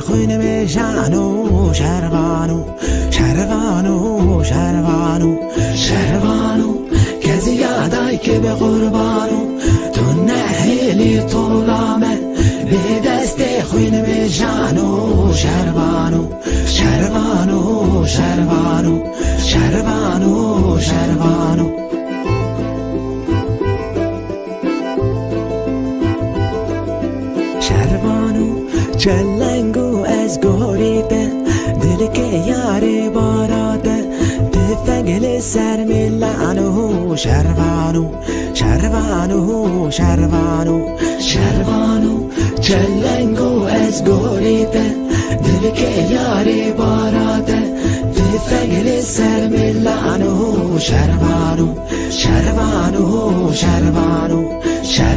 خوین میشانو شروانو شروانو شروانو شروانو کسی یادای که به قربانو تو نهیلی طولامه به دست خوین میشانو شروانو شروانو شروانو شروانو شروانو شروانو چلنگو از گوریده دل که یاری باراده تفنگل سر میلانو شروانو شروانو شروانو شروانو چلنگو از گوریده دل که یاری باراده تفنگل سر میلانو شروانو شروانو شروانو